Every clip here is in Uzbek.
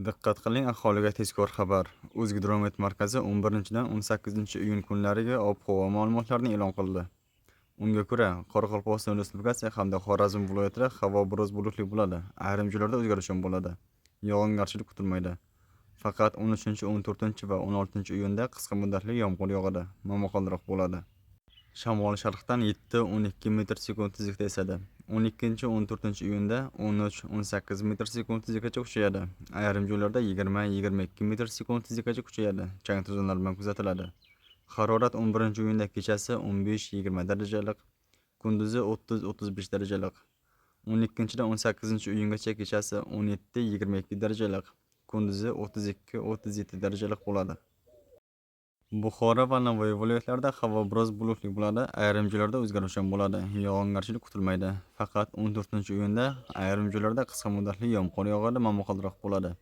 Diqqat qiling, aholiga tezkor xabar. O'zgidromet markazi 11-dan 18-iyun kunlariga ob-havo ma'lumotlarini e'lon qildi. Unga ko'ra, Qoraqalpog'iston Respublikasi hamda Xorazm viloyatida havo biroz bulutli bo'ladi. Ayrim joylarda o'zgarish ham bo'ladi. Yog'ingarchilik kutilmaydi. Faqat 13, 14 va 16-iyunda qisqa muddatli yomg'ir yog'adi. Momaqaldiroq bo'ladi. Shamol-sharqdan 7-12 metr sekund tezlikda esadi. 12-14-iyunda 13-18 metr sekund tezlikgacha kuchayadi. Ayrim joylarda 20-22 metr sekund tezlikgacha kuchayadi. Chang to'zonlar bilan kuzatiladi. Harorat 11-iyunda kechasi 15-20 darajalik, kunduzi 30-35 darajalik. 12-dan 18-iyungacha kechasi 17-22 darajalik, kunduzi 32-37 darajalik bo'ladi. Buxoro va Navoiy viloyatlarida havo biroz bulutli bo'ladi. Ayrim joylarda o'zgarish ham bo'ladi. Yog'ingarchilik kutilmaydi. Faqat 14-iyunda ayrim joylarda qisqa muddatli yomg'ir yog'adi, momaqaldiroq bo'ladi.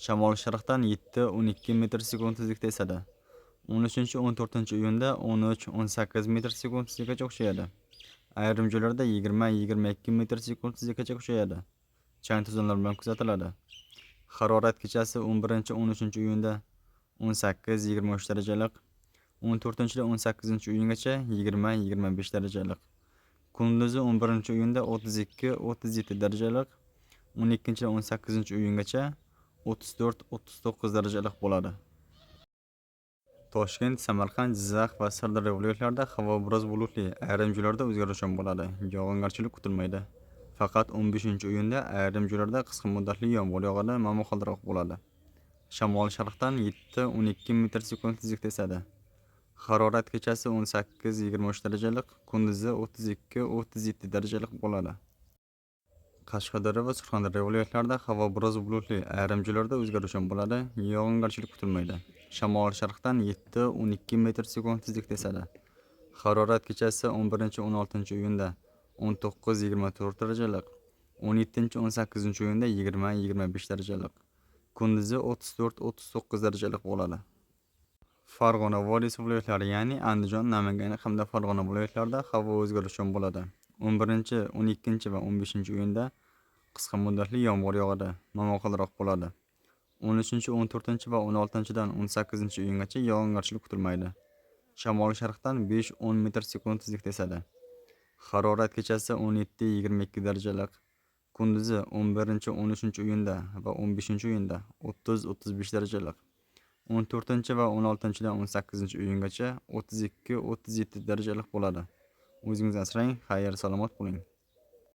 Shamol sharqdan 7-12 metr sekund tezlikda esadi. 13-14-iyunda 13-18 metr sekund tezlikgacha kuchayadi. Ayrim joylarda 20-22 metr sekund tezlikgacha kuchayadi. Chang to'zonlar bilan kuzatiladi. Harorat kechasi 11-13-iyunda 18-23 darajalik, 14-dan 18-iyungacha 20-25 darajalik, kunduzi 11-iyunda 32-37 darajalik, 12-dan 18-iyungacha 34-39 darajalik bo'ladi. Toshkent, Samarqand, Jizzax va Sirdaryo viloyatlarida havo biroz bulutli, ayrim joylarda o'zgarish ham bo'ladi. Yog'ingarchilik kutilmaydi. Faqat 15-iyunda ayrim joylarda qisqa muddatli yomg'ir yog'adi, momaqaldiroq bo'ladi. Shamol sharqdan 7-12 metr sekund tezlikda esadi. Harorat kechasi 18-23 darajalik, kunduzi 32-37 darajalik bo'ladi. Qashqadaryo va Surxondaryo viloyatlarida havo biroz bulutli, ayrim joylarda o'zgarish ham bo'ladi. Yog'ingarchilik kutilmaydi. Shamol sharqdan 7-12 metr sekund tezlikda esadi. Harorat kechasi 11-16-iyunda 19-24 darajalik, 17-18-iyunda 20-25 darajalik, kunduzi 34-39 darajalik bo'ladi. Farg'ona vodiysi viloyatlari, ya'ni Andijon, Namangan hamda Farg'ona viloyatlarida havo o'zgarishi ham bo'ladi. 11, 12 va 15-iyunda qisqa muddatli yomg'ir yog'adi, momaqaldiroq bo'ladi. 13, 14 va 16-dan 18-iyungacha yog'ingarchilik kutilmaydi. Shamol sharqdan 5-10 metr sekund tezlikda esadi. Harorat kechasi 17-22 darajalik, kunduzi 11-13-iyunda va 15-iyunda 30-35 darajalik, 14 va 16-dan 18-iyungacha 32-37 darajalik bo'ladi. O'zingizni asrang, xayr salomat bo'ling.